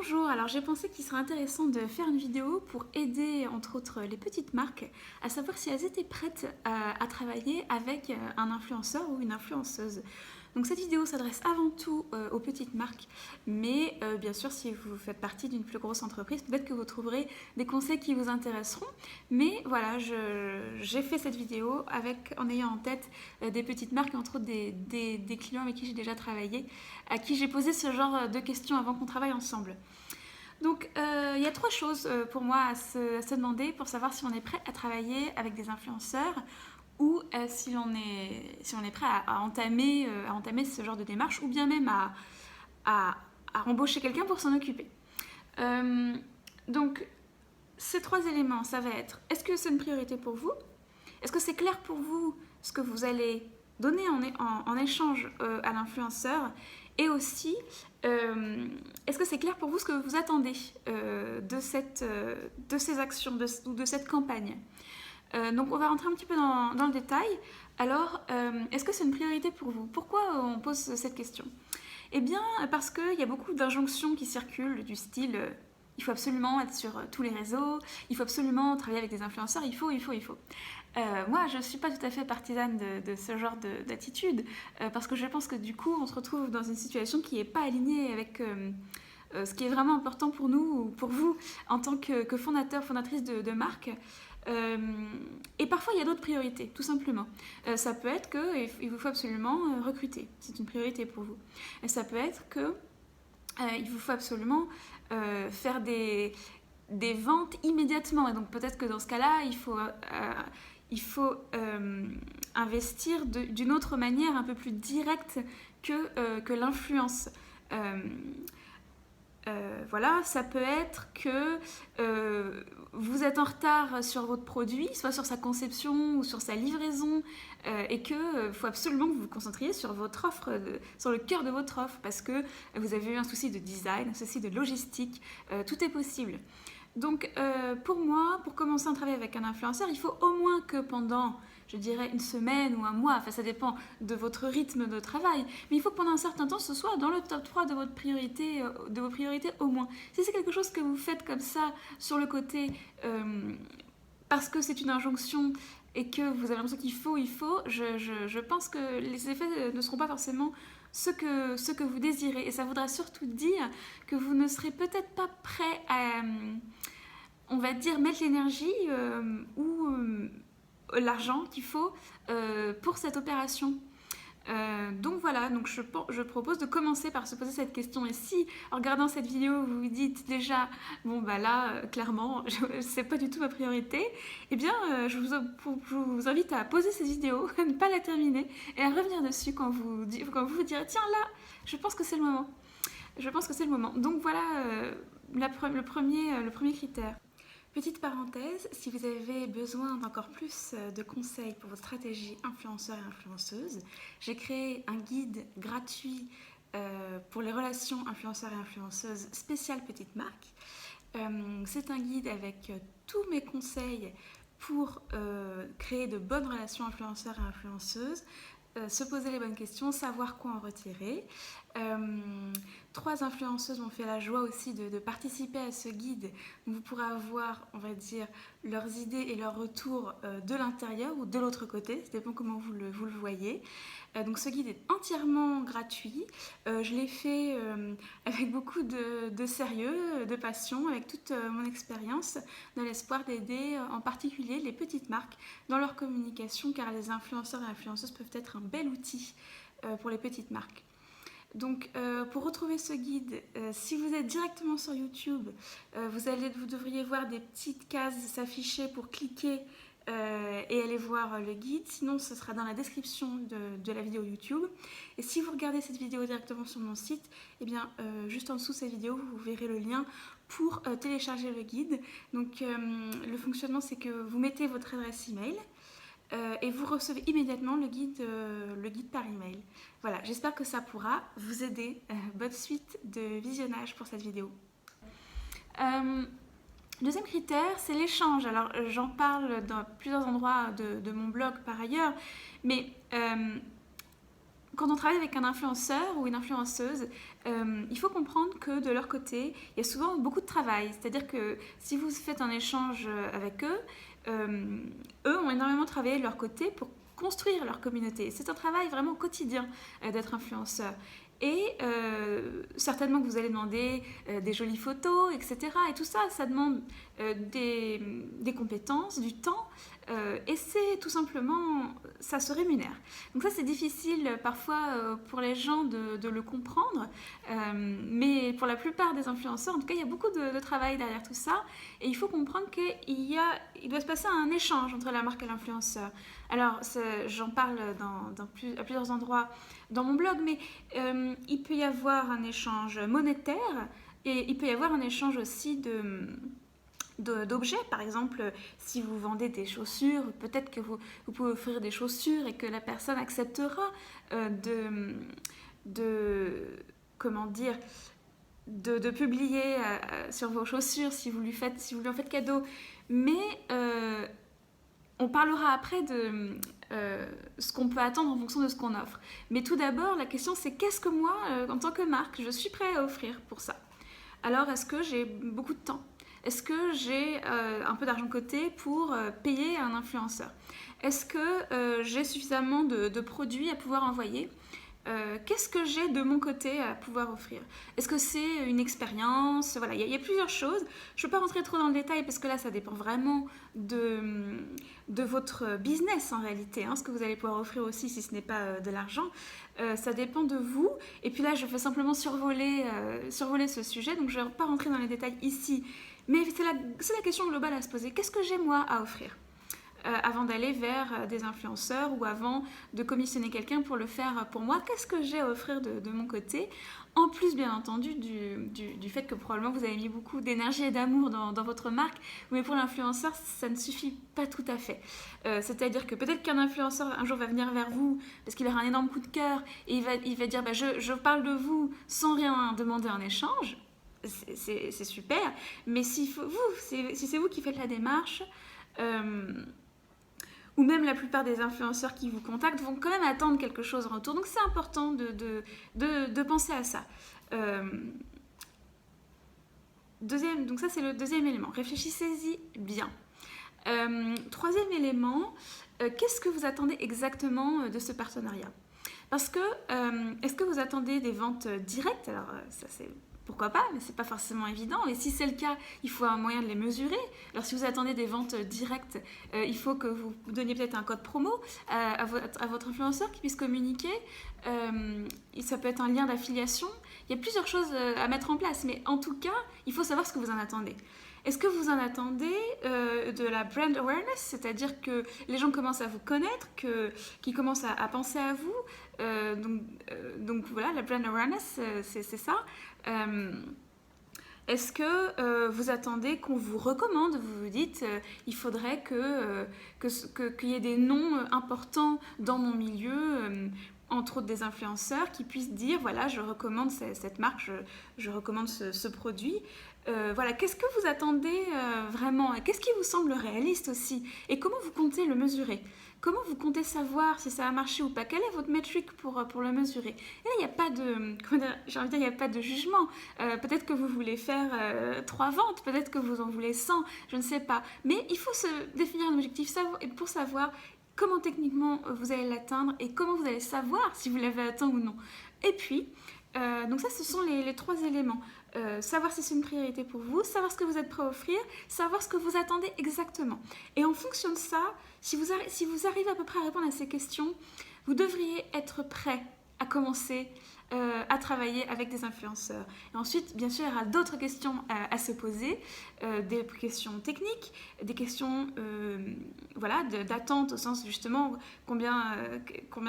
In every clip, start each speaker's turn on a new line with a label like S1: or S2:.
S1: Bonjour, alors j'ai pensé qu'il serait intéressant de faire une vidéo pour aider entre autres les petites marques à savoir si elles étaient prêtes à travailler avec un influenceur ou une influenceuse. Donc cette vidéo s'adresse avant tout aux petites marques, mais bien sûr si vous faites partie d'une plus grosse entreprise, peut-être que vous trouverez des conseils qui vous intéresseront. Mais voilà, j'ai fait cette vidéo en ayant en tête des petites marques, entre autres des clients avec qui j'ai déjà travaillé, à qui j'ai posé ce genre de questions avant qu'on travaille ensemble. Donc il y a trois choses pour moi à se demander pour savoir si on est prêt à travailler avec des influenceurs ou si l'on est prêt à entamer ce genre de démarche ou bien même à embaucher quelqu'un pour s'en occuper. Donc ces trois éléments, ça va être: est-ce que c'est une priorité pour vous? Est-ce que c'est clair pour vous ce que vous allez donner en échange à l'influenceur? Et aussi, est-ce que c'est clair pour vous ce que vous attendez de ces actions ou de cette campagne? Donc on va rentrer un petit peu dans le détail. Alors, est-ce que c'est une priorité pour vous? Pourquoi on pose cette question? Eh bien, parce qu'il y a beaucoup d'injonctions qui circulent du style il faut absolument être sur tous les réseaux, il faut absolument travailler avec des influenceurs, il faut. Moi, je ne suis pas tout à fait partisane de ce genre d'attitude, parce que je pense que du coup, on se retrouve dans une situation qui n'est pas alignée avec ce qui est vraiment important pour nous ou pour vous en tant que fondateur, fondatrice de marque. Et parfois, il y a d'autres priorités, tout simplement. Ça peut être qu'il vous faut absolument recruter, c'est une priorité pour vous. Et ça peut être qu'il vous faut absolument faire des ventes immédiatement. Et donc peut-être que dans ce cas-là, il faut investir d'une autre manière, un peu plus directe que l'influence. Voilà, ça peut être que vous êtes en retard sur votre produit, soit sur sa conception ou sur sa livraison, et qu'il faut absolument que vous vous concentriez sur votre offre, sur le cœur de votre offre, parce que vous avez eu un souci de design, un souci de logistique, tout est possible. Donc pour moi, pour commencer à travailler avec un influenceur, il faut au moins que pendant, je dirais, une semaine ou un mois, enfin ça dépend de votre rythme de travail, mais il faut que pendant un certain temps ce soit dans le top 3 de vos priorités au moins. Si c'est quelque chose que vous faites comme ça, sur le côté, parce que c'est une injonction et que vous avez l'impression qu'il faut, je pense que les effets ne seront pas forcément ce que vous désirez. Et ça voudra surtout dire que vous ne serez peut-être pas prêt à, on va dire, mettre l'énergie ou l'argent qu'il faut pour cette opération. Donc voilà, donc je propose de commencer par se poser cette question. Et si en regardant cette vidéo vous vous dites déjà bon bah là clairement c'est pas du tout ma priorité, eh bien je vous invite à poser cette vidéo, à ne pas la terminer et à revenir dessus quand vous vous direz tiens là je pense que c'est le moment. Donc voilà le premier critère. Petite parenthèse, si vous avez besoin d'encore plus de conseils pour votre stratégie influenceur et influenceuse, j'ai créé un guide gratuit pour les relations influenceurs et influenceuses spécial petite marque. C'est un guide avec tous mes conseils pour créer de bonnes relations influenceurs et influenceuses, se poser les bonnes questions, savoir quoi en retirer. 3 influenceuses m'ont fait la joie aussi de participer à ce guide. Donc vous pourrez avoir, on va dire, leurs idées et leurs retours de l'intérieur ou de l'autre côté, ça dépend comment vous le voyez. Donc ce guide est entièrement gratuit. Je l'ai fait avec beaucoup de sérieux, de passion, avec toute mon expérience, dans l'espoir d'aider en particulier les petites marques dans leur communication, car les influenceurs et influenceuses peuvent être un bel outil pour les petites marques. Donc pour retrouver ce guide, si vous êtes directement sur YouTube, vous devriez voir des petites cases s'afficher pour cliquer et aller voir le guide. Sinon ce sera dans la description de la vidéo YouTube. Et si vous regardez cette vidéo directement sur mon site, eh bien juste en dessous de cette vidéo vous verrez le lien pour télécharger le guide. Donc le fonctionnement, c'est que vous mettez votre adresse email et vous recevez immédiatement le guide par email. Voilà, j'espère que ça pourra vous aider. Bonne suite de visionnage pour cette vidéo. Deuxième critère, c'est l'échange. Alors j'en parle dans plusieurs endroits de mon blog par ailleurs, mais quand on travaille avec un influenceur ou une influenceuse, il faut comprendre que de leur côté, il y a souvent beaucoup de travail. C'est-à-dire que si vous faites un échange avec eux, eux ont énormément travaillé de leur côté pour construire leur communauté. C'est un travail vraiment quotidien d'être influenceur. Et certainement que vous allez demander des jolies photos, etc. Et tout ça, ça demande des compétences, du temps. Et c'est tout simplement, ça se rémunère. Donc ça, c'est difficile parfois pour les gens de le comprendre. Mais pour la plupart des influenceurs, en tout cas, il y a beaucoup de travail derrière tout ça. Et il faut comprendre qu'il doit se passer un échange entre la marque et l'influenceur. Alors, j'en parle à plusieurs endroits dans mon blog, mais il peut y avoir un échange monétaire et il peut y avoir un échange aussi d'objets. Par exemple, si vous vendez des chaussures, peut-être que vous pouvez offrir des chaussures et que la personne acceptera comment dire, de publier sur vos chaussures si vous lui en faites cadeau. Mais on parlera après de ce qu'on peut attendre en fonction de ce qu'on offre. Mais tout d'abord, la question c'est qu'est-ce que moi, en tant que marque, je suis prêt à offrir pour ça? Alors, est-ce que j'ai beaucoup de temps? Est-ce que j'ai un peu d'argent de côté pour payer un influenceur? Est-ce que j'ai suffisamment de produits à pouvoir envoyer? Qu'est-ce que j'ai de mon côté à pouvoir offrir? Est-ce que c'est une expérience? Voilà, il y a plusieurs choses. Je ne peux pas rentrer trop dans le détail parce que là, ça dépend vraiment de votre business en réalité, ce que vous allez pouvoir offrir aussi si ce n'est pas de l'argent. Ça dépend de vous. Et puis là, je fais simplement survoler ce sujet, donc je ne vais pas rentrer dans les détails ici. Mais c'est la question globale à se poser. Qu'est-ce que j'ai moi à offrir avant d'aller vers des influenceurs ou avant de commissionner quelqu'un pour le faire pour moi? Qu'est-ce que j'ai à offrir de mon côté? En plus, bien entendu, du fait que probablement vous avez mis beaucoup d'énergie et d'amour dans votre marque, mais pour l'influenceur, ça ne suffit pas tout à fait. C'est-à-dire que peut-être qu'un influenceur un jour va venir vers vous parce qu'il aura un énorme coup de cœur et il va dire je parle de vous sans rien demander en échange. C'est super, mais si c'est vous qui faites la démarche, ou même la plupart des influenceurs qui vous contactent vont quand même attendre quelque chose en retour. Donc c'est important de penser à ça. Donc ça c'est le deuxième élément. Réfléchissez-y bien. Troisième élément, qu'est-ce que vous attendez exactement de ce partenariat? Parce que est-ce que vous attendez des ventes directes? Alors ça c'est... Pourquoi pas, mais c'est pas forcément évident. Et si c'est le cas, il faut un moyen de les mesurer. Alors si vous attendez des ventes directes, il faut que vous donniez peut-être un code promo à votre influenceur qui puisse communiquer. Ça peut être un lien d'affiliation. Il y a plusieurs choses à mettre en place, mais en tout cas, il faut savoir ce que vous en attendez. Est-ce que vous en attendez de la brand awareness, c'est-à-dire que les gens commencent à vous connaître, qu'ils commencent à penser à vous, donc voilà, la brand awareness, c'est ça. Est-ce que vous attendez qu'on vous recommande? Vous vous dites, il faudrait qu'il y ait des noms importants dans mon milieu, entre autres des influenceurs, qui puissent dire, voilà, je recommande cette marque, je recommande ce produit. Voilà, qu'est-ce que vous attendez vraiment? Qu'est-ce qui vous semble réaliste aussi? Et comment vous comptez le mesurer? Comment vous comptez savoir si ça a marché ou pas? Quelle est votre métrique pour le mesurer? Et là, il n'y a pas de, j'ai envie de dire, il n'y a pas de jugement. Peut-être que vous voulez faire 3 ventes, peut-être que vous en voulez 100, je ne sais pas. Mais il faut se définir un objectif pour savoir comment techniquement vous allez l'atteindre et comment vous allez savoir si vous l'avez atteint ou non. Et puis, donc ça, ce sont les 3 éléments. Savoir si c'est une priorité pour vous, savoir ce que vous êtes prêt à offrir, savoir ce que vous attendez exactement. Et en fonction de ça, si vous arrivez à peu près à répondre à ces questions, vous devriez être prêt à commencer à travailler avec des influenceurs. Et ensuite, bien sûr, il y aura d'autres questions à se poser, des questions techniques, des questions voilà, d'attente au sens justement combien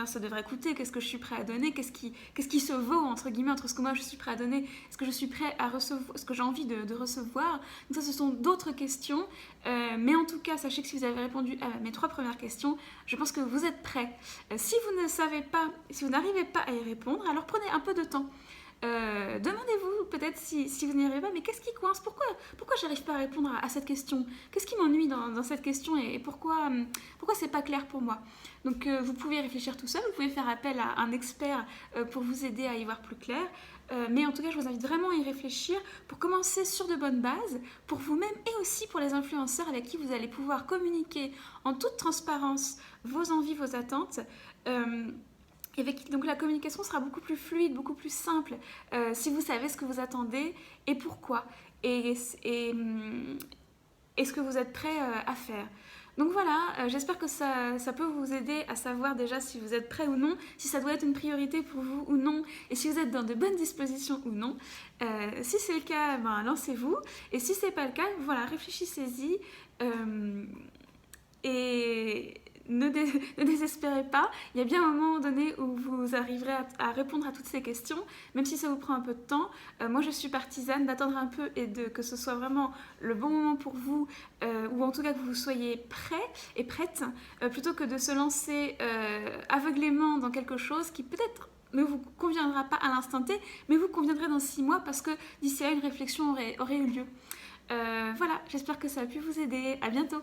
S1: ça devrait coûter, qu'est-ce que je suis prêt à donner, qu'est-ce qui se vaut entre guillemets entre ce que moi je suis prêt à donner, ce que je suis prêt à recevoir, ce que j'ai envie de recevoir. Donc ça, ce sont d'autres questions, mais en tout cas, sachez que si vous avez répondu à mes 3 premières questions, je pense que vous êtes prêts. Si vous ne savez pas, si vous n'arrivez pas à y répondre, alors prenez un peu de temps. Demandez-vous peut-être si vous n'y arrivez pas, mais qu'est-ce qui coince? Pourquoi j'arrive pas à répondre à cette question? Qu'est-ce qui m'ennuie dans cette question et pourquoi c'est pas clair pour moi? Donc vous pouvez réfléchir tout seul, vous pouvez faire appel à un expert pour vous aider à y voir plus clair. Mais en tout cas, je vous invite vraiment à y réfléchir pour commencer sur de bonnes bases, pour vous-même et aussi pour les influenceurs avec qui vous allez pouvoir communiquer en toute transparence vos envies, vos attentes. Et donc la communication sera beaucoup plus fluide, beaucoup plus simple si vous savez ce que vous attendez et pourquoi et ce que vous êtes prêt à faire. Donc voilà, j'espère que ça peut vous aider à savoir déjà si vous êtes prêt ou non, si ça doit être une priorité pour vous ou non, et si vous êtes dans de bonnes dispositions ou non. Si c'est le cas, ben, lancez-vous. Et si c'est pas le cas, voilà, réfléchissez-y. Et ne désespérez pas. Il y a bien un moment donné où vous arriverez à répondre à toutes ces questions, même si ça vous prend un peu de temps. Moi, je suis partisane d'attendre un peu et que ce soit vraiment le bon moment pour vous, ou en tout cas que vous soyez prêts et prêtes, plutôt que de se lancer aveuglément dans quelque chose qui peut-être ne vous conviendra pas à l'instant T, mais vous conviendrait dans 6 mois parce que d'ici là, une réflexion aurait eu lieu. Voilà, j'espère que ça a pu vous aider. À bientôt.